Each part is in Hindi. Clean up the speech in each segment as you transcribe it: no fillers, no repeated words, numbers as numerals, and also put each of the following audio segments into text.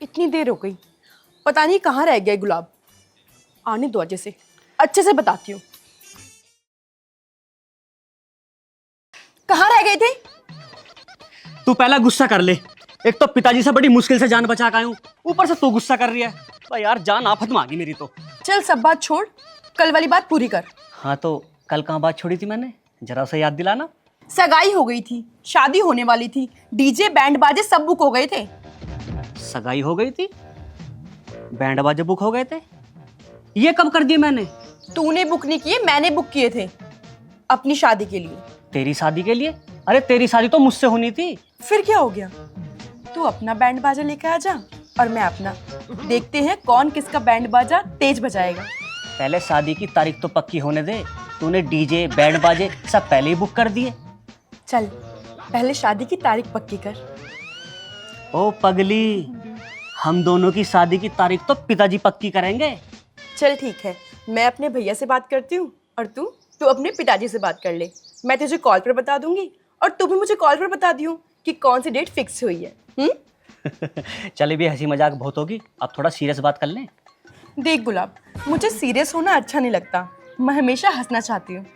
इतनी देर हो गई, पता नहीं कहाँ रह गए गुलाब। आने दो अच्छे से बताती हूँ। कहाँ रह गए थे? तू पहला गुस्सा कर ले। एक तो पिताजी से बड़ी मुश्किल से जान बचा के आया हूँ, ऊपर से तू गुस्सा कर रही है। भाई यार जान आफत में आ गई मेरी तो। चल सब बात छोड़, कल वाली बात पूरी कर। हाँ तो कल कहाँ बात छोड़ी थी मैंने, जरा उसे याद दिलाना। सगाई हो गई थी, शादी होने वाली थी, डीजे बैंड बाजे सब बुक हो गए थे। सगाई हो गई थी, बैंड बाजे बुक हो गए थे, ये कब कर दिए मैंने? तूने बुक नहीं किए, मैंने बुक किए थे अपनी शादी के लिए। तेरी शादी के लिए? अरे तेरी शादी तो मुझसे होनी थी। फिर क्या हो गया? तू अपना बैंड बाजा लेकर आ जा और मैं अपना। देखते हैं कौन किसका बैंड बाजा तेज बजाएगा। पहले शादी की तारीख तो पक्की होने दे। तूने डीजे बैंड बाजे सब पहले ही बुक कर दिए। चल पहले शादी की तारीख पक्की कर। ओ पगली, हम दोनों की शादी की तारीख तो पिताजी पक्की करेंगे। चल ठीक है, मैं अपने भैया से बात करती हूँ और तू अपने पिताजी से बात कर ले। मैं तुझे कॉल पर बता दूंगी और तू भी मुझे कॉल पर बता दियो कि कौन सी डेट फिक्स हुई है। चले भी हंसी मजाक बहुत होगी, अब थोड़ा सीरियस बात कर लें। देख गुलाब, मुझे सीरियस होना अच्छा नहीं लगता, मैं हमेशा हंसना चाहती हूँ।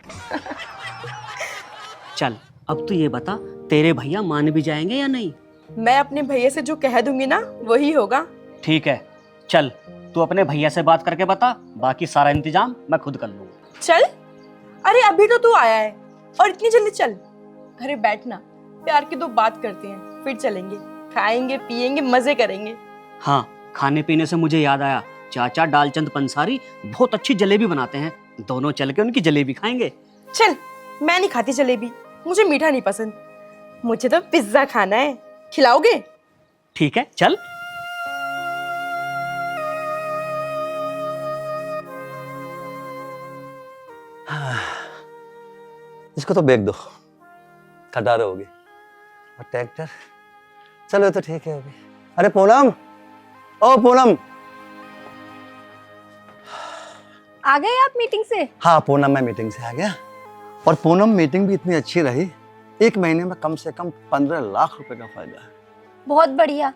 चल अब तू ये बता, तेरे भैया मान भी जाएंगे या नहीं? मैं अपने भैया से जो कह दूंगी ना वही होगा। ठीक है, चल तू अपने भैया से बात करके बता, बाकी सारा इंतजाम मैं खुद कर लूंगा। चल, अरे अभी तो तू आया है और इतनी जल्दी चल। अरे बैठ ना, प्यार की तो बात करते हैं, फिर चलेंगे, खाएंगे पिएंगे मजे करेंगे। हाँ, खाने पीने से मुझे याद आया, चाचा डालचंद पंसारी बहुत अच्छी जलेबी बनाते हैं, दोनों चल के उनकी जलेबी खाएंगे। चल, मैं नहीं खाती जलेबी, मुझे मीठा नहीं पसंद, मुझे तो पिज्जा खाना है। खिलाओगे? ठीक है चल। इसको तो बेच दो, खटारे होगी। और ट्रैक्टर, चलो तो ठीक है। अभी अरे पूनम, ओ पूनम। आ गए आप मीटिंग से? हाँ पूनम, मैं मीटिंग से आ गया। और पूनम मीटिंग भी इतनी अच्छी रही, 1 महीने में कम से कम 15 लाख रुपए का फायदा है। बहुत बढ़िया,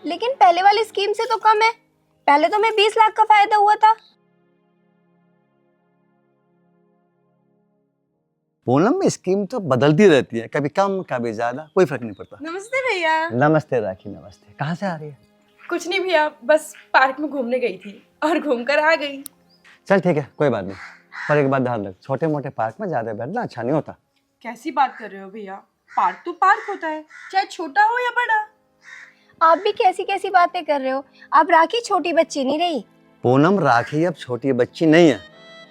लेकिन पहले वाली स्कीम से तो कम है। पहले तो मैं 20 लाख का फायदा हुआ था। पूनम में स्कीम तो बदलती रहती है, कभी कम कभी ज्यादा, कोई फर्क नहीं पड़ता। नमस्ते भैया। नमस्ते राखी, नमस्ते। कहाँ से आ रही है? कुछ नहीं भैया, बस पार्क में घूमने गई थी और घूमकर आ गई। चल ठीक है, कोई बात नहीं, पर एक बात ध्यान रख, छोटे मोटे पार्क में ज्यादा बैठना अच्छा नहीं होता। कैसी बात कर रहे हो भैया, पार्क तो पार्क होता है, चाहे छोटा हो या बड़ा। आप भी कैसी कैसी बातें कर रहे हो? अब राखी छोटी बच्ची नहीं रही। पूनम, राखी अब छोटी बच्ची नहीं है,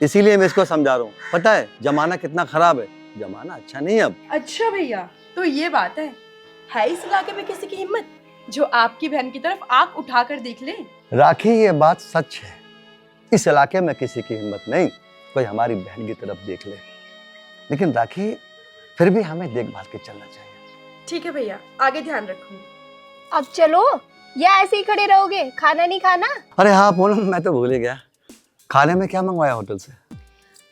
इसीलिए मैं इसको समझा रहा हूँ। पता है जमाना कितना खराब है, जमाना अच्छा नहीं है अब। अच्छा भैया, तो ये बात है इस इलाके में किसी की हिम्मत जो आपकी बहन की तरफ आंख उठाकर देख ले? राखी, ये बात सच है, इस इलाके में किसी की हिम्मत नहीं कोई हमारी बहन की तरफ देख ले। लेकिन राखी, फिर भी हमें देखभाल के चलना चाहिए। ठीक है भैया, आगे ध्यान रखूंगी। अब चलो, या ऐसे ही खड़े रहोगे? खाना नहीं खाना? अरे हाँ पूनम, मैं तो भूल ही गया, खाने में क्या मंगवाया होटल से?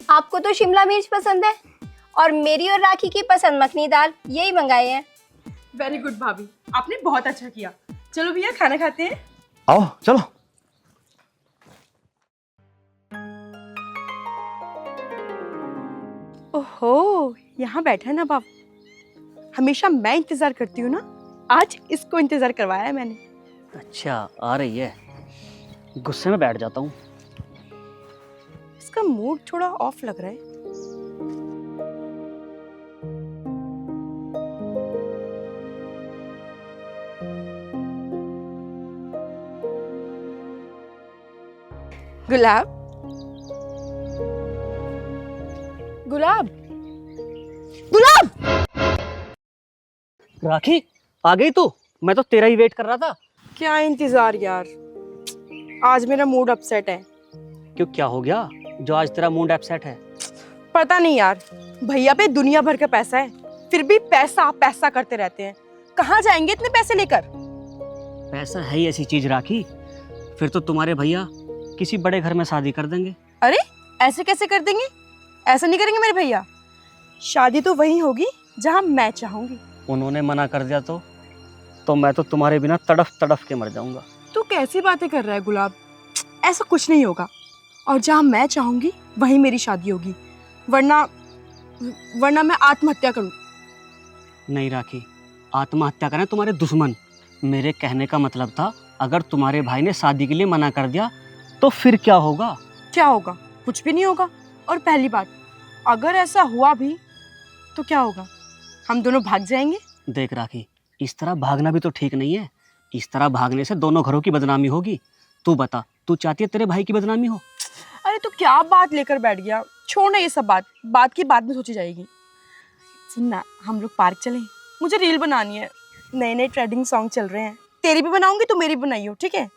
आपको तो शिमला मिर्च पसंद है और मेरी और राखी की पसंद मखनी दाल, यही मंगाए हैं। वेरी गुड भाभी, आपने बहुत अच्छा किया। चलो भैया खाना खाते हैं। आओ चलो। ओहो, यहाँ बैठा है ना बाप, हमेशा मैं इंतजार करती हूँ ना, आज इसको इंतजार करवाया है मैंने। अच्छा आ रही है, गुस्से में बैठ जाता हूँ। इसका मूड थोड़ा ऑफ लग रहा है। गुलाब, गुलाब, गुलाब। राखी आ गई तू? मैं तो तेरा ही वेट कर रहा था। क्या इंतजार यार, आज मेरा मूड अपसेट है। क्यों, क्या हो गया जो आज तेरा मूड अपसेट है? पता नहीं यार, भैया पे दुनिया भर का पैसा है, फिर भी पैसा पैसा करते रहते हैं। कहाँ जाएंगे इतने पैसे लेकर? पैसा है ही ऐसी चीज राखी, फिर तो तुम्हारे भैया किसी बड़े घर में शादी कर देंगे। अरे ऐसे कैसे कर देंगे? ऐसा नहीं करेंगे मेरे भैया, शादी तो वही होगी जहाँ मैं चाहूंगी। उन्होंने मना कर दिया तो मैं तो तुम्हारे बिना तड़फ तड़फ के मर जाऊंगा। तू कैसी बातें कर रहा है गुलाब? ऐसा कुछ नहीं होगा, और जहाँ मैं चाहूंगी वहीं मेरी शादी होगी, वरना वरना मैं आत्महत्या करूँ। नहीं राखी, आत्महत्या करें तुम्हारे दुश्मन। मेरे कहने का मतलब था, अगर तुम्हारे भाई ने शादी के लिए मना कर दिया तो फिर क्या होगा? क्या होगा? कुछ भी नहीं होगा। और पहली बात, अगर ऐसा हुआ भी तो क्या होगा? हम दोनों भाग जाएंगे। देख राखी, इस तरह भागना भी तो ठीक नहीं है। इस तरह भागने से दोनों घरों की बदनामी होगी। तू बता, तू चाहती है तेरे भाई की बदनामी हो? अरे तो क्या बात लेकर बैठ गया? छोड़ ना ये सब बात की बाद में सोची जाएगी। सुन ना, हम लोग पार्क चलें, मुझे रील बनानी है। नए नए ट्रेंडिंग सॉन्ग चल रहे हैं, तेरी भी बनाऊंगी तो मेरी भी बनाइयो, ठीक है?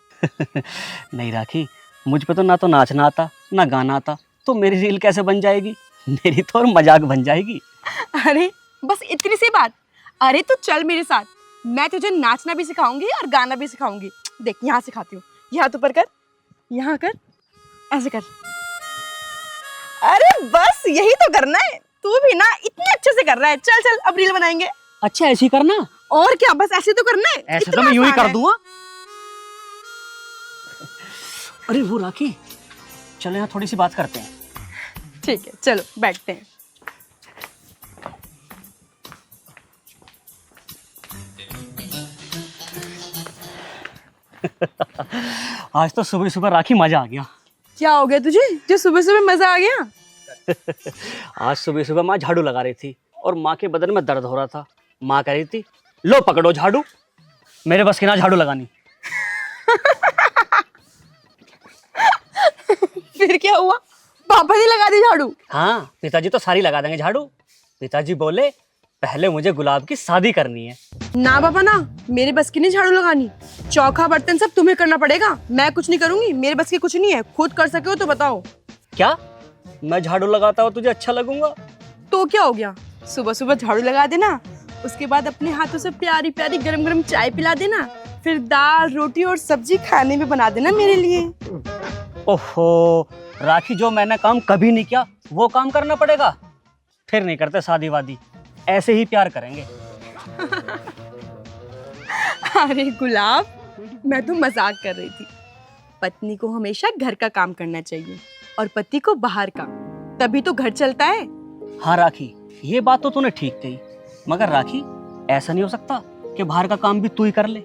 नहीं राखी, मुझ पे तो ना तो नाचना आता ना गाना आता, तो मेरी रील कैसे बन जाएगी? मेरी तो और मजाक बन जाएगी। अरे बस इतनी सी बात। अरे तो चल मेरे साथ, मैं तुझे नाचना भी सिखाऊंगी और गाना भी सिखाऊंगी। देख, यहाँ सिखाती हूँ। यहाँ तो ऊपर कर, यहाँ कर, ऐसे कर। अरे बस यही तो करना है। तू भी ना इतने अच्छे से कर रहा है। चल चल, अब रील बनाएंगे। अच्छा, ऐसे ही करना? और क्या, बस ऐसे तो करना है। ऐसे इतना तो मैं यूं ही आसान कर है। दूंगा। अरे वो राखी, चलो यहाँ थोड़ी सी बात करते हैं। ठीक है, चलो बैठते हैं। आज तो सुबह सुबह राखी मजा आ गया। क्या हो गया तुझे जो सुबह सुबह मजा आ गया? आज सुबह सुबह माँ झाड़ू लगा रही थी और माँ के बदन में दर्द हो रहा था। माँ कह रही थी, लो पकड़ो झाड़ू। मेरे बस की ना झाड़ू लगानी। फिर क्या हुआ? पापा ने लगा दी झाड़ू? हाँ, पिताजी तो सारी लगा देंगे झाड़ू। पिताजी बोले, पहले मुझे गुलाब की शादी करनी है। ना बाबा ना, मेरे बस की नहीं झाड़ू लगानी। चौका बर्तन सब तुम्हें करना पड़ेगा, मैं कुछ नहीं करूंगी। मेरे बस की कुछ नहीं है, खुद कर सके हो तो बताओ। क्या मैं झाड़ू लगाता हूँ तुझे अच्छा लगूंगा? तो क्या हो गया, सुबह सुबह झाड़ू लगा देना, उसके बाद अपने हाथों से प्यारी प्यारी गरम गरम चाय पिला देना, फिर दाल रोटी और सब्जी खाने में बना देना मेरे लिए। ओहो राखी, जो मैंने काम कभी नहीं किया वो काम करना पड़ेगा? फिर नहीं करते शादी वादी, ऐसे ही प्यार करेंगे। अरे गुलाब, मैं तो मजाक कर रही थी। पत्नी को हमेशा घर का काम करना चाहिए और पति को बाहर का, तभी तो घर चलता है। हाँ राखी, ये बात तो तूने ठीक कही, मगर राखी ऐसा नहीं हो सकता कि बाहर का काम भी तू ही कर ले?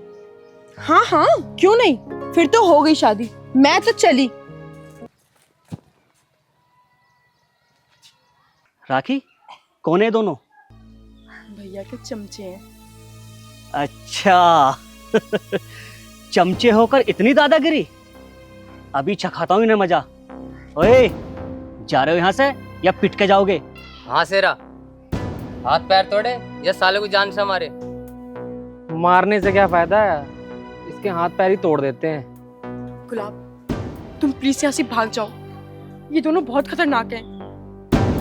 हाँ हाँ, क्यों नहीं? फिर तो हो गई शादी, मैं तो चली। राखी, कौन है दोनों? भैया के चमचे हैं। अच्छा। चमचे होकर इतनी दादागिरी? अभी चखाता हूँ इन्हें मजा। ओए, जा रहे हो यहाँ से या पिट के जाओगे? हाँ सेरा, हाथ पैर तोड़े या साले को जान से मारे? मारने से क्या फायदा है, इसके हाथ पैर ही तोड़ देते हैं। गुलाब, तुम प्लीज यहाँ से भाग जाओ, ये दोनों बहुत खतरनाक हैं।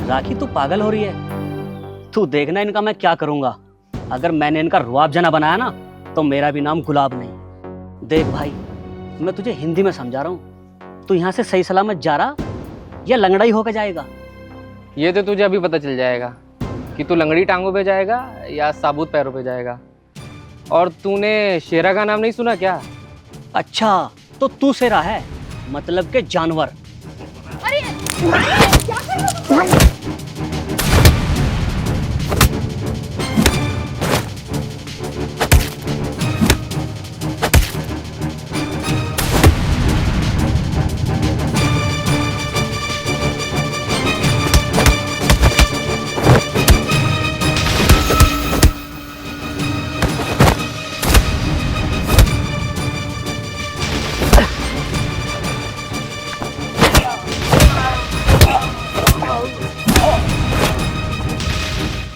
राखी, तू पागल हो रही है? तू देखना इनका मैं क्या करूंगा। अगर मैंने इनका रुआब जना बनाया ना, तो मेरा भी नाम गुलाब नहीं। देख भाई, मैं तुझे हिंदी में समझा रहा हूँ। तू यहाँ से सही सलामत जा रहा या लंगड़ा ही होकर जाएगा? ये तो तुझे अभी पता चल जाएगा कि तू लंगड़ी टांगों पे जाएगा या साबुत पैरों पे जाएगा। और तूने शेरा का नाम नहीं सुना क्या? अच्छा, तो तू शेरा है, मतलब के जानवर।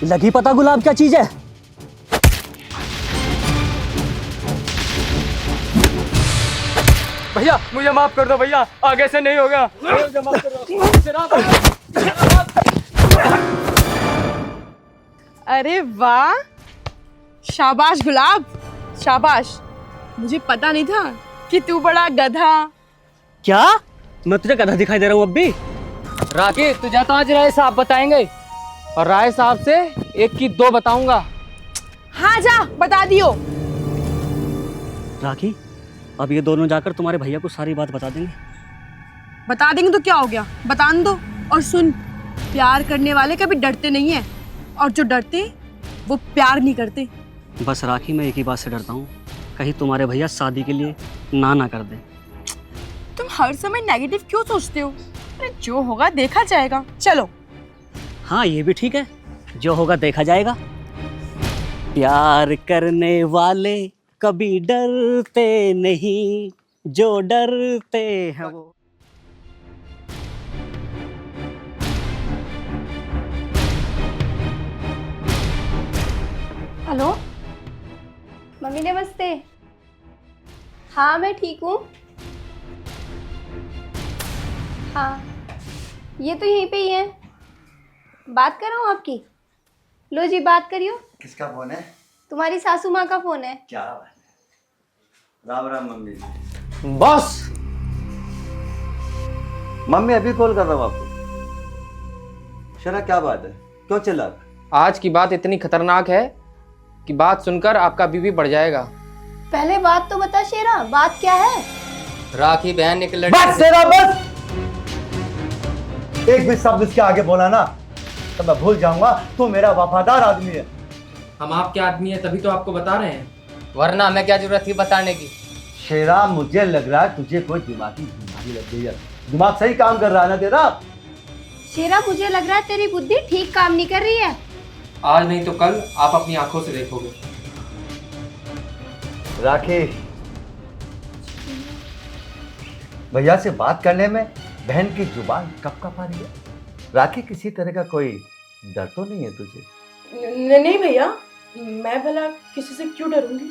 लगी पता गुलाब क्या चीज है? भैया मुझे माफ कर दो भैया, आगे से नहीं होगा। मुझे माफ कर दो। अरे वाह, शाबाश गुलाब, शाबाश। मुझे पता नहीं था कि तू बड़ा गधा। क्या मैं तुझे गधा दिखाई दे रहा हूँ अब भी? राखी, तुझे तो आज राय साहब बताएंगे और राय साहब से 1 की 2 बताऊंगा। हाँ जा, बता दियो। राखी, अब ये दोनों जाकर तुम्हारे भैया को सारी बात बता देंगे। बता देंगे तो क्या हो गया, बता दो। और सुन, प्यार करने वाले कभी डरते नहीं है, और जो डरते वो प्यार नहीं करते। बस राखी, मैं एक ही बात से डरता हूँ, कहीं तुम्हारे भैया शादी के लिए ना कर दे। तुम हर समय नेगेटिव क्यों सोचते हो? अरे जो होगा देखा जाएगा, चलो। हाँ ये भी ठीक है, जो होगा देखा जाएगा। प्यार करने वाले कभी डरते नहीं, जो डरते हैं वो। हेलो मम्मी, नमस्ते। हाँ मैं ठीक हूँ। हाँ ये तो यहीं पे ही है, बात कर रहा हूँ आपकी। लो जी बात करियो। किसका फोन है? तुम्हारी सासू माँ का फोन है। क्या बात है। राम राम मम्मी जी। बॉस, मम्मी अभी कॉल कर रहा हूँ आपको। शरा क्या बात है, क्यों चिल्ला रहा है? आज की बात इतनी खतरनाक है कि बात सुनकर आपका बीपी बढ़ जाएगा। पहले बात तो बता शेरा, बात क्या है? राखी बहन एक लड़की बस तेरा बस, एक भी शब्द इसके आगे बोला ना तो मैं भूल जाऊंगा तू मेरा वफादार आदमी है। हम आपके आदमी हैं, तभी तो आपको बता रहे हैं। वरना हमें क्या जरूरत थी बताने की। शेरा, मुझे लग रहा है तुझे कोई दिमागी बीमारी लग गई है। दिमाग सही काम कर रहा है ना तेरा? शेरा मुझे लग रहा है तेरी बुद्धि ठीक काम नहीं कर रही है। आज नहीं तो कल आप अपनी आंखों से देखोगे। राखी, भैया से बात करने में बहन की जुबान कब कब आ रही है? राखी, किसी तरह का कोई डर तो नहीं है तुझे? नहीं भैया, मैं भला किसी से क्यों डरूंगी?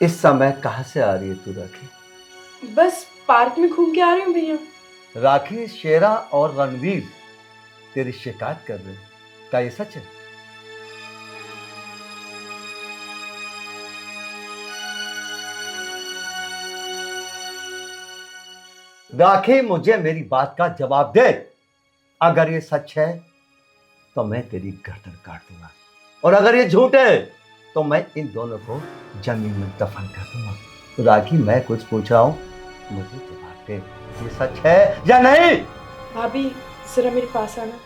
इस समय कहाँ से आ रही है तू राखी? बस पार्क में घूम के आ रही हूँ भैया। राखी, शेरा और रणवीर तेरी शिकायत कर रहे हैं, क्या ये सच है? राखी, मुझे मेरी बात का जवाब दे। अगर ये सच है तो मैं तेरी गर्दन काट दूंगा, और अगर ये झूठ है तो मैं इन दोनों को जमीन में दफन कर दूंगा। तो राखी, मैं कुछ पूछ रहा हूं, मुझे जवाब दे, ये सच है या नहीं? भाभी जरा मेरे पास आना।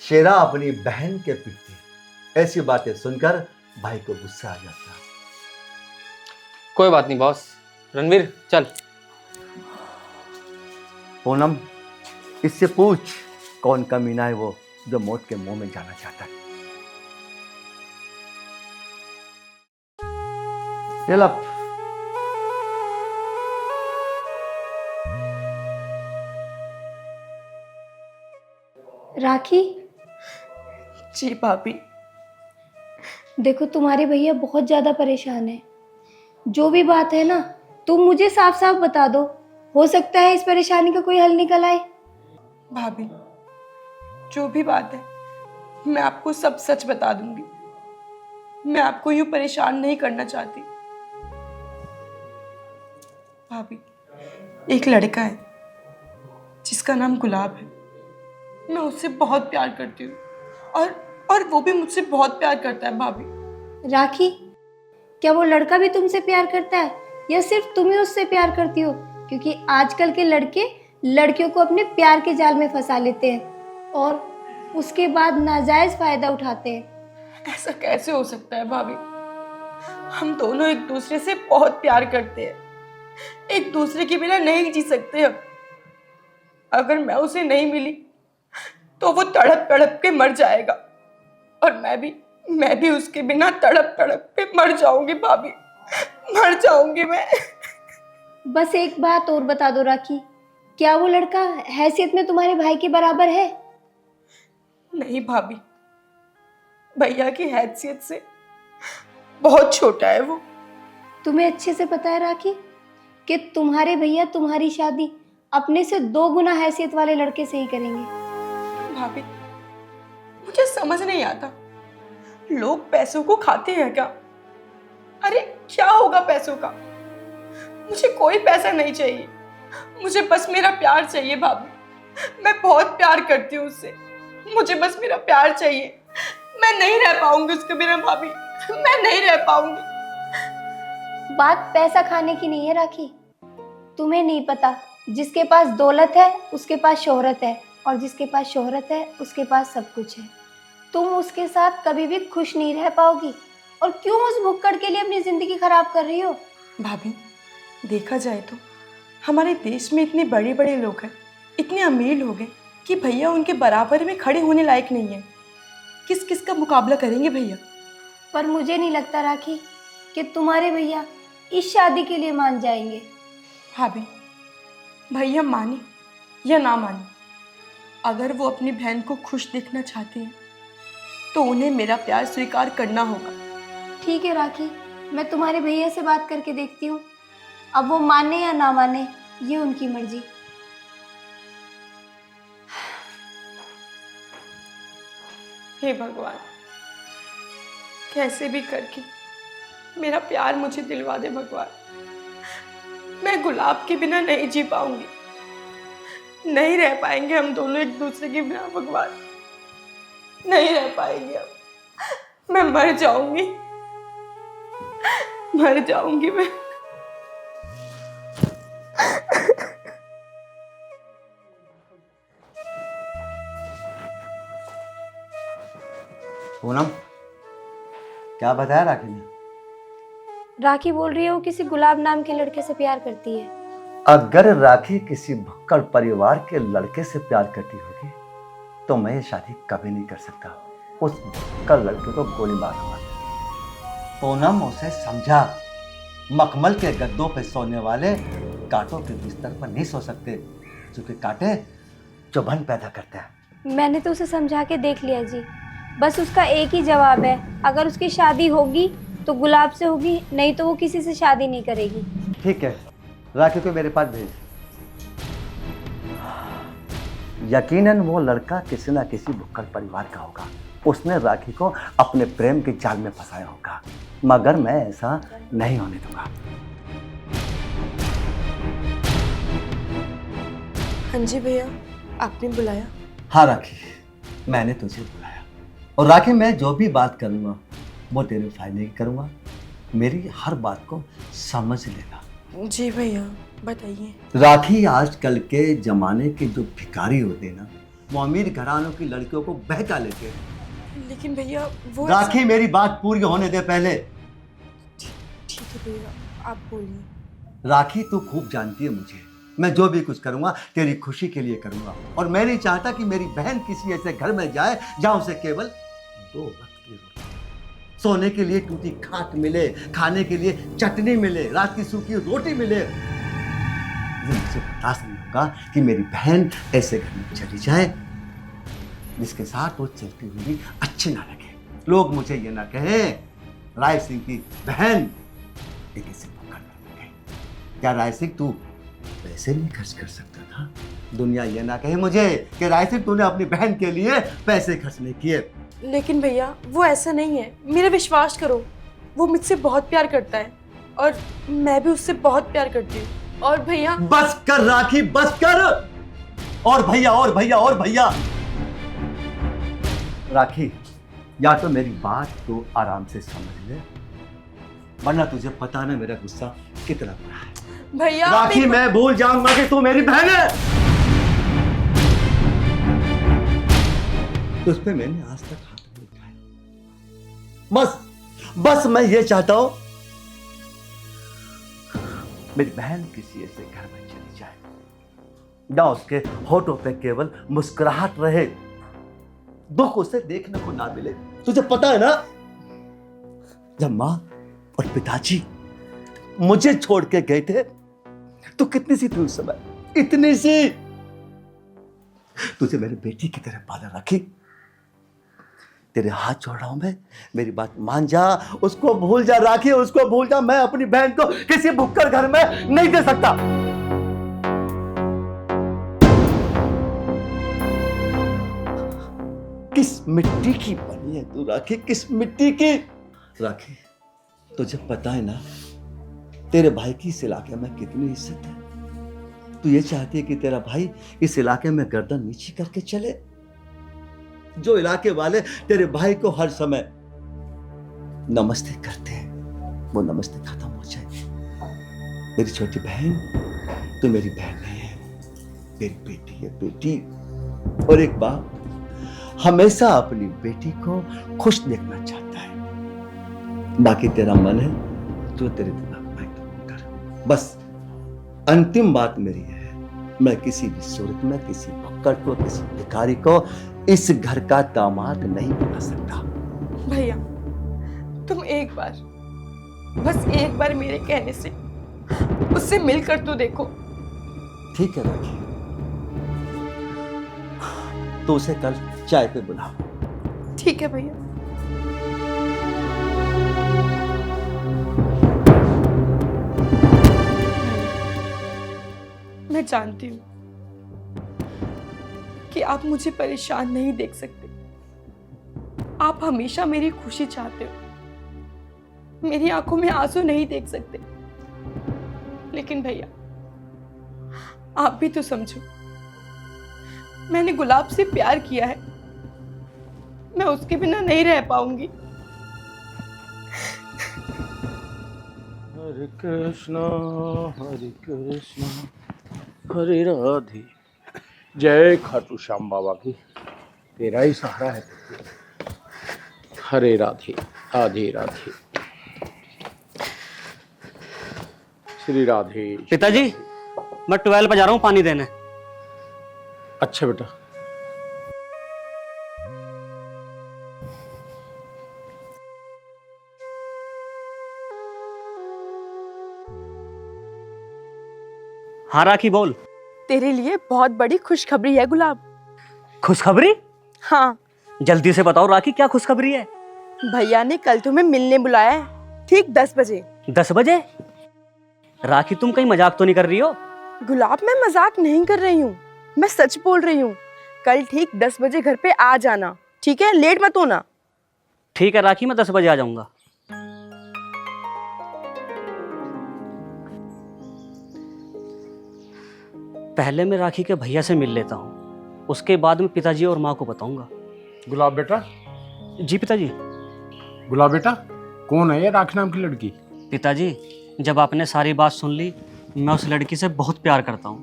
शेरा अपनी बहन के प्रति ऐसी बातें सुनकर भाई को गुस्सा आ जाता है। कोई बात नहीं बॉस। रणवीर चल। पूनम, इससे पूछ कौन कमीना है वो जो मौत के मुंह में जाना चाहता है। ये ला। राखी, जी भाभी। देखो तुम्हारे भैया बहुत ज्यादा परेशान है। जो भी बात है ना, तुम मुझे साफ साफ बता दो, हो सकता है इस परेशानी का कोई हल निकल आए। भाभी जो भी बात है मैं आपको सब सच बता दूंगी। मैं आपको यूं परेशान नहीं करना चाहती। भाभी, एक लड़का है जिसका नाम गुलाब है। मैं उससे बहुत प्यार करती हूँ और वो भी मुझसे बहुत प्यार करता है। भाभी, राखी, क्या वो लड़का भी तुमसे प्यार करता है या सिर्फ तुम ही उससे प्यार करती हो? क्योंकि आजकल के लड़के लड़कियों को अपने प्यार के जाल में फंसा लेते हैं और उसके बाद नाजायज फायदा उठाते हैं। ऐसा कैसे हो सकता है भाभी? हम दोनों एक दूसरे से बहुत प्यार करते हैं, एक दूसरे के बिना नहीं जी सकते हम। अगर मैं उसे नहीं मिली तो वो तड़प तड़प के मर जाएगा, और मैं भी उसके बिना तड़प तड़प के मर जाऊंगी। भाभी, मर जाऊंगी मैं। बस एक बात और बता दो राखी, क्या वो लड़का हैसियत में तुम्हारे भाई के बराबर है? नहीं भाभी, भैया की हैसियत से बहुत छोटा है वो। तुम्हें अच्छे से पता है राखी कि तुम्हारे भैया तुम्हारी शादी अपने से 2 गुना हैसियत वाले लड़के से ही करेंगे। भाभी, मुझे समझ नहीं आता, लोग पैसों को खाते हैं क्या? अरे क्या होगा पैसों का? मुझे कोई पैसा नहीं चाहिए, मुझे बस मेरा प्यार चाहिए। भाभी, मैं बहुत प्यार करती हूँ उससे, मुझे बस मेरा प्यार चाहिए। मैं नहीं रह पाऊंगी उसके बिना भाभी, मैं नहीं रह पाऊंगी। बात पैसा खाने की नहीं है राखी। तुम्हें नहीं पता, जिसके पास दौलत है उसके पास शोहरत है, और जिसके पास शोहरत है उसके पास सब कुछ है। तुम उसके साथ कभी भी खुश नहीं रह पाओगी, और क्यों उस भुक्कड़ के लिए अपनी जिंदगी खराब कर रही हो? भाभी, देखा जाए तो हमारे देश में इतने बड़े बड़े लोग हैं, इतने अमीर लोग हैं कि भैया उनके बराबर में खड़े होने लायक नहीं है। किस किस का मुकाबला करेंगे भैया? पर मुझे नहीं लगता राखी कि तुम्हारे भैया इस शादी के लिए मान जाएंगे। भाभी, भैया माने या ना माने, अगर वो अपनी बहन को खुश देखना चाहते हैं तो उन्हें मेरा प्यार स्वीकार करना होगा। ठीक है राखी, मैं तुम्हारे भैया से बात करके देखती हूँ। अब वो माने या ना माने ये उनकी मर्जी। हे भगवान, कैसे भी करके मेरा प्यार मुझे दिलवा दे भगवान। मैं गुलाब के बिना नहीं जी पाऊंगी, नहीं रह पाएंगे हम दोनों एक दूसरे के बिना भगवान, नहीं रह पाएंगे हम। मैं मर जाऊंगी, मर जाऊंगी मैं। पूनम, क्या बताया राखी ने? राखी बोल रही है वो किसी गुलाब नाम के लड़के से प्यार करती है। अगर राखी किसी भक्कड़ परिवार के लड़के से प्यार करती होगी तो मैं ये शादी कभी नहीं कर सकता। उस भक्कड़ लड़के को गोली मारूंगा। पूनम, उसे समझा, मखमल के गद्दों पे सोने वाले कांटों के बिस्तर पर नहीं सो सकते, क्योंकि कांटे चुभन पैदा करते हैं। मैंने तो उसे समझा के देख लिया जी, बस उसका एक ही जवाब है, अगर उसकी शादी होगी तो गुलाब से होगी, नहीं तो वो किसी से शादी नहीं करेगी। ठीक है, राखी को मेरे पास भेज। यकीनन वो लड़का किसी ना किसी भुक्कड़ परिवार का होगा। उसने राखी को अपने प्रेम के जाल में फंसाया होगा, मगर मैं ऐसा नहीं होने दूंगा। हाँ जी भैया, आपने बुलाया? हाँ राखी, मैंने तुझे बुलाया। और राखी, मैं जो भी बात करूँगा वो तेरे फायदे की करूँगा। मेरी हर बात को समझ लेना। जी भैया, बताइए। राखी, आजकल के जमाने के जो भिखारी होते हैं ना, वो अमीर घरानों की लड़कियों को बहका लेते हैं। लेकिन भैया वो राखी, मेरी बात पूरी होने दे पहले। ठीक है भैया, आप बोलिए। राखी, तू खूब जानती है मुझे, मैं जो भी कुछ करूँगा तेरी खुशी के लिए करूँगा। और मैं नहीं चाहता कि मेरी बहन किसी ऐसे घर में जाए जहाँ उसे केवल 2 वक्त की रोटी, सोने के लिए टूटी खाट मिले, खाने के लिए चटनी मिले, रात की सूखी रोटी मिले। ये मुझे बर्दाश्त नहीं होगा कि मेरी बहन ऐसे घर में चली जाए जिसके साथ वो चलती हुई भी अच्छी ना लगे। लोग मुझे ये ना कहें राय सिंह की बहन एक ऐसे भुक्कड़ कर गई। क्या राय सिंह तू पैसे नहीं खर्च कर सकता था? दुनिया ये ना कहे मुझे कि राय सिंह तूने अपनी बहन के लिए पैसे खर्च नहीं किए। लेकिन भैया वो ऐसा नहीं है, मेरा विश्वास करो, वो मुझसे बहुत प्यार करता है और मैं भी उससे बहुत प्यार करती हूँ। और भैया बस कर राखी, बस कर। और भैया, और भैया, और भैया। राखी, या तो मेरी बात तो आराम से समझ ले, वरना तुझे पता ना मेरा गुस्सा कितना बुरा है। भैया राखी, मैं भूल जाऊंगा कि तू मेरी बहन है। तुझ पे मैंने आज तक हाथ नहीं उठाया। बस मैं ये चाहता हूं मेरी बहन किसी ऐसे घर में चली जाए ना उसके होठों पे केवल मुस्कुराहट रहे, दुख उसे देखने को ना मिले। तुझे पता है ना, जब मां और पिताजी मुझे छोड़ के गए थे तो कितनी सी थी उस समय, इतनी सी। तुझे मेरी बेटी की तरह पाला राखी। तेरे हाथ जोड़ रहा हूं मैं, मेरी बात मान जा, उसको भूल जा राखी, उसको भूल जा। मैं अपनी बहन को किसी भुक्कड़ घर में नहीं दे सकता। किस मिट्टी की बनी है तू राखी, किस मिट्टी की? राखी, तुझे पता है ना तेरे भाई की इस इलाके में कितनी इज्जत है। तू ये चाहती है कि तेरा भाई इस इलाके में गर्दन नीची करके चले? जो इलाके वाले तेरे भाई को हर समय नमस्ते करते हैं, वो नमस्ते खत्म हो जाए। मेरी छोटी बहन तो मेरी बहन नहीं है, मेरी बेटी है, बेटी। और एक बाप हमेशा अपनी बेटी को खुश देखना चाहता है। बाकी तेरा मन है तो तेरे दिमाग में कर। बस अंतिम बात मेरी है, मैं किसी भी सूरत में किसी भक्कड़ को, किसी भिखारी को इस घर का दामाद नहीं बना सकता। भैया तुम एक बार, बस एक बार मेरे कहने से उससे मिलकर तो देखो। ठीक है राखी, तो उसे कल चाय पे बुलाओ। ठीक है भैया। मैं जानती हूँ कि आप मुझे परेशान नहीं देख सकते। आप हमेशा मेरी खुशी चाहते हो, मेरी आंखों में आंसू नहीं देख सकते। लेकिन भैया आप भी तो समझो, मैंने गुलाब से प्यार किया है, मैं उसके बिना नहीं रह पाऊंगी। हरे कृष्णा हरे राधे। जय खाटू श्याम बाबा की, तेरा ही सहारा है। हरे राधे राधे राधे। श्री राधे। पिताजी मैं 12 पे जा रहा हूँ पानी देने। अच्छा बेटा। हाँ राखी बोल। तेरे लिए बहुत बड़ी खुशखबरी है गुलाब। खुशखबरी? हाँ, जल्दी से बताओ राखी, क्या खुशखबरी है? भैया ने कल तुम्हें मिलने बुलाया है, ठीक 10 बजे। 10 बजे? राखी तुम कहीं मजाक तो नहीं कर रही हो? गुलाब मैं मजाक नहीं कर रही हूँ, मैं सच बोल रही हूँ। कल ठीक 10 बजे घर पे आ जाना, ठीक है? लेट मत होना। ठीक है राखी, मैं 10 बजे आ जाऊंगा। पहले मैं राखी के भैया से मिल लेता हूँ, उसके बाद में पिताजी और माँ को बताऊंगा। गुलाब बेटा। जी पिताजी। गुलाब बेटा, कौन है ये राखी नाम की लड़की? पिताजी जब आपने सारी बात सुन ली, मैं उस लड़की से बहुत प्यार करता हूँ।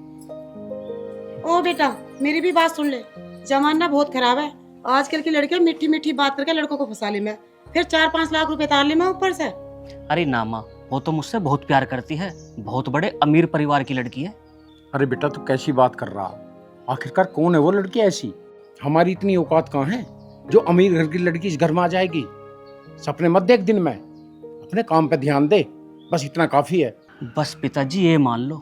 ओ बेटा, मेरी भी बात सुन ले। जमाना बहुत खराब है, आजकल की लड़कियां मीठी मीठी बात करके लड़कों को फंसा ले में, फिर 4-5 लाख रुपए तार ले में ऊपर से। अरे ना माँ, वो तो मुझसे बहुत प्यार करती है, बहुत बड़े अमीर परिवार की लड़की है। अरे बेटा तू कैसी बात कर रहा? आखिरकार कौन है वो लड़की ऐसी? हमारी इतनी औकात कहाँ है जो अमीर घर की लड़की इस घर में आ जाएगी? सपने मत देख दिन में, अपने काम पे ध्यान दे, बस इतना काफी है। बस पिताजी ये मान लो,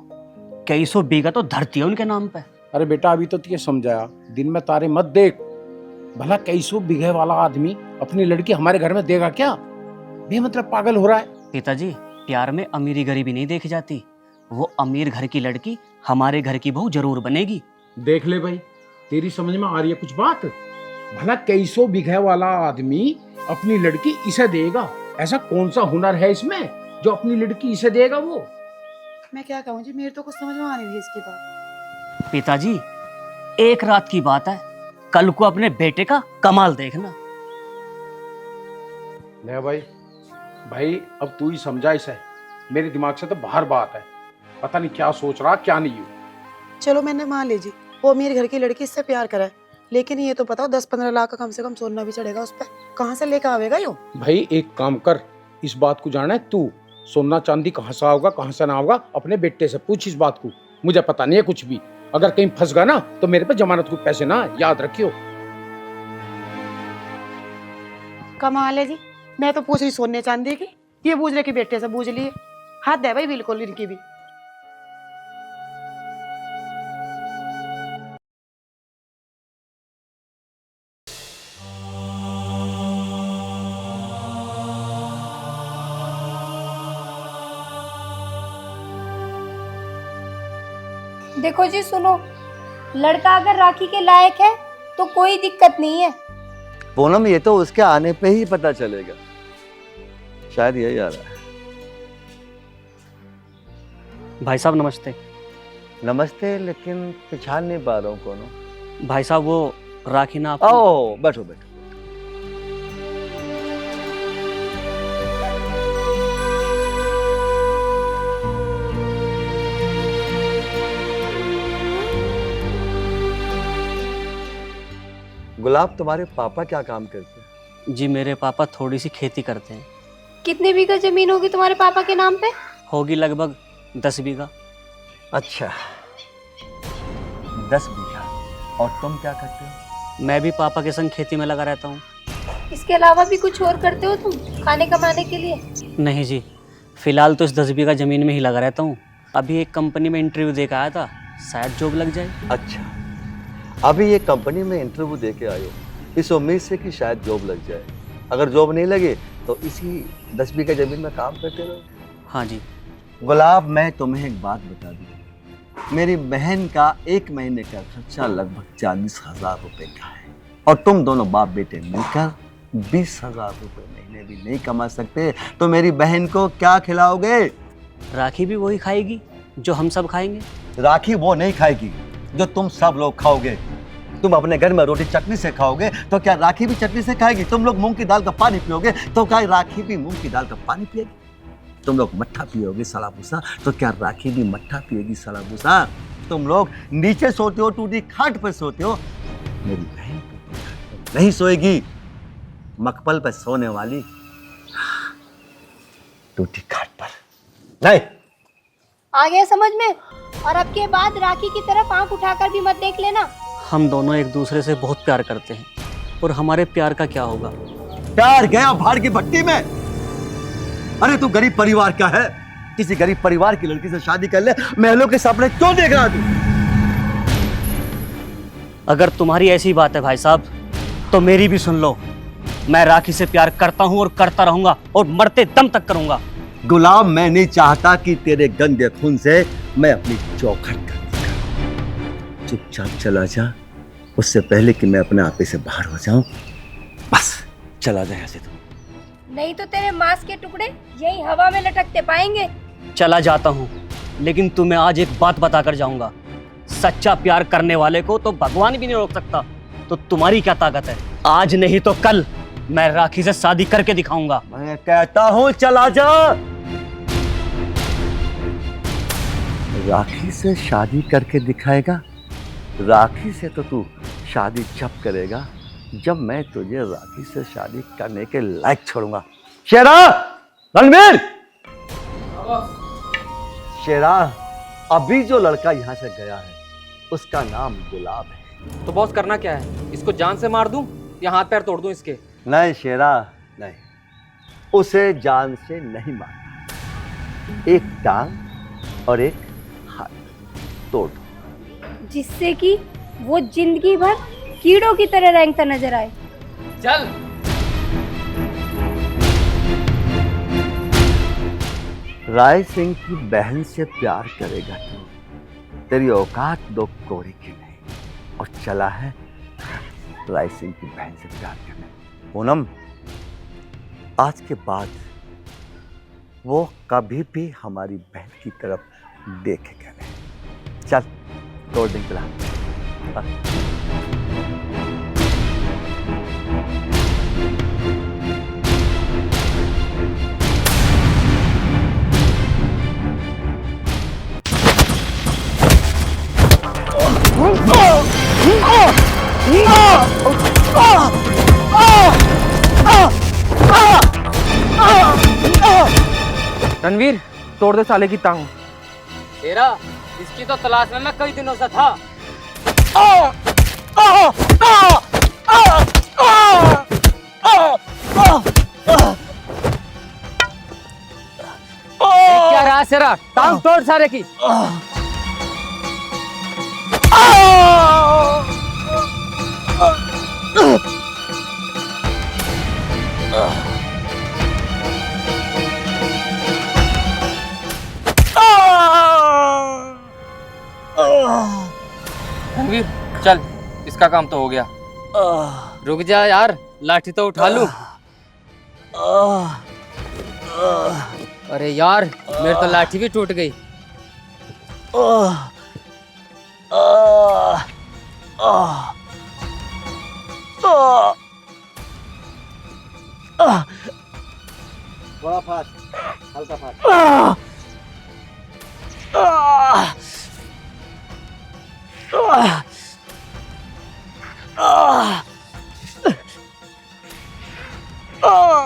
कई सौ बीघा तो धरती है उनके नाम पे। अरे बेटा अभी तो तुझे समझाया, दिन में तारे मत देख। भला कई सौ बीघे वाला आदमी अपनी लड़की हमारे घर में देगा क्या? बेमतलब पागल हो रहा है। पिताजी प्यार में अमीरी गरीबी नहीं देखी जाती, वो अमीर घर की लड़की हमारे घर की बहू जरूर बनेगी। देख ले भाई, तेरी समझ में आ रही है कुछ बात? भला कई सौ बीघे वाला आदमी अपनी लड़की इसे देगा? ऐसा कौन सा हुनर है इसमें जो अपनी लड़की इसे देगा? वो मैं क्या कहूँ जी, मेरे तो कुछ समझ में आ नहीं रही इसकी बात। पिताजी एक रात की बात है, कल को अपने बेटे का कमाल देखना। नहीं भाई, भाई अब तू ही समझा इसे, मेरे दिमाग से तो बाहर बात है, पता नहीं क्या सोच रहा क्या नहीं। चलो मैंने मान लीजिए वो मेरे घर की लड़की इससे प्यार करे, लेकिन ये तो बताओ 10-15 लाख का कम से कम सोना भी चढ़ेगा उस पर, कहाँ से लेकर आवेगा यो? भाई एक काम कर, इस बात को जाना है तू, सोना चांदी कहाँ से होगा कहाँ से ना होगा अपने बेटे से पूछ इस बात को, मुझे पता नहीं है कुछ भी। अगर कहीं फंस गया ना तो मेरे पे जमानत को पैसे ना, याद रखियो। कमाल है जी, मैं तो पूछ रही सोने चांदी की, ये पूछ रहे कि बेटे से पूछ लिए। हाथ दे भाई बिल्कुल इनकी भी। देखो जी सुनो, लड़का अगर राखी के लायक है तो कोई दिक्कत नहीं है। पूनम ये तो उसके आने पे ही पता चलेगा, शायद यही आ रहा है। भाई साहब नमस्ते। नमस्ते, लेकिन पहचान नहीं पा रहा हूँ कौन हो। भाई साहब वो राखी ना ओ बैठो बैठो। गुलाब, तुम्हारे पापा क्या काम करते हैं? जी मेरे पापा थोड़ी सी खेती करते हैं। कितने बीघा जमीन होगी तुम्हारे पापा के नाम पे? होगी लगभग 10 बीघा। अच्छा, 10 बीघा। और तुम क्या करते हो? मैं भी पापा के संग खेती में लगा रहता हूँ। इसके अलावा भी कुछ और करते हो तुम खाने कमाने के लिए? नहीं जी, फिलहाल तो इस 10 बीघा ज़मीन में ही लगा रहता हूँ। अभी एक कंपनी में इंटरव्यू दे के आया था, शायद जॉब लग जाए। अच्छा, अभी ये कंपनी में इंटरव्यू दे के आए हो इस उम्मीद से कि शायद जॉब लग जाए। अगर जॉब नहीं लगे तो इसी 10 बीघा जमीन में काम करते रहो। हाँ जी। गुलाब, मैं तुम्हें एक बात बता दूं, मेरी बहन का 1 महीने का खर्चा लगभग 40,000 रुपए का है और तुम दोनों बाप बेटे मिलकर 20,000 रुपए महीने भी नहीं कमा सकते, तो मेरी बहन को क्या खिलाओगे? राखी भी वही खाएगी जो हम सब खाएंगे। राखी वो नहीं खाएगी जो तुम सब लोग खाओगे। तुम अपने घर में रोटी चटनी से खाओगे तो क्या राखी भी चटनी से खाएगी? तुम लोग मूंग की दाल का पानी पियोगे तो क्या राखी भी मूंग की दाल का पानी पिएगी? तुम लोग मट्ठा पियोगे सड़ा भूसा तो क्या राखी भी मट्ठा पिएगी सड़ा भूसा? तुम लोग नीचे सोते हो, टूटी खाट पर सोते हो, मेरी बहन नहीं सोएगी, मकबल पर सोने वाली टूटी खाट पर नहीं। आ गया समझ में? और अब के बाद राखी की तरफ आंख उठाकर भी मत देख लेना। हम दोनों एक दूसरे से बहुत प्यार करते हैं और हमारे प्यार का क्या होगा? प्यार गया भाड़ की भट्टी में। अरे तू गरीब परिवार का है, किसी गरीब परिवार की लड़की से शादी कर ले, महलों के सपने क्यों देख रहा तू? अगर तुम्हारी ऐसी बात है भाई साहब तो मेरी भी सुन लो। मैं राखी से प्यार करता हूं और करता रहूंगा और मरते दम तक करूंगा। गुलाम, मैं नहीं चाहता कि तेरे गंदे खून से मैं अपनी चौखट कर दूं। चुपचाप चला जा, उससे पहले कि मैं अपने आपे से बाहर हो जाऊं। बस चला जा यहाँ से तू। नहीं तो तेरे मांस के टुकड़े यही हवा में लटकते पाएंगे। चला जाता हूं, लेकिन तुम्हें आज एक बात बताकर जाऊंगा। सच्चा प्यार करने वाले को तो भगवान भी नहीं रोक सकता, तो तुम्हारी क्या ताकत है? आज नहीं तो कल मैं राखी से शादी करके दिखाऊंगा। मैं कहता हूं चला जा। राखी से शादी करके दिखाएगा? राखी से तो तू शादी जब करेगा जब मैं तुझे राखी से शादी करने के लायक छोड़ूंगा। शेरा, रणवीर, शेरा, अभी जो लड़का यहाँ से गया है उसका नाम गुलाब है। तो बॉस करना क्या है? इसको जान से मार दूं या हाथ पैर तोड़ दूं इसके? नहीं शेरा, नहीं, उसे जान से नहीं मारना, एक टांग और एक हाथ तोड़ दो, जिससे कि वो जिंदगी भर कीड़ों की तरह रेंगता नजर आए। चल। राय सिंह की बहन से प्यार करेगा तू? तेरी औकात 2 कोड़े की नहीं, और चला है राय सिंह की बहन से प्यार करने। पूनम, आज के बाद वो कभी भी हमारी बहन की तरफ देखेगा नहीं। चल तोड़ दें चला। रणवीर, तोड़ दे साले की टांग। शेरा, इसकी तो तलाश में मैं कई दिनों से था। क्या रहा शेरा? टांग तोड़ सारे की। रणवीर चल, इसका काम तो हो गया। रुक जा यार, लाठी तो उठा लूं। अरे यार, मेरी तो लाठी भी टूट गई। बड़ा फास्ट, हल्का फास्ट। ओ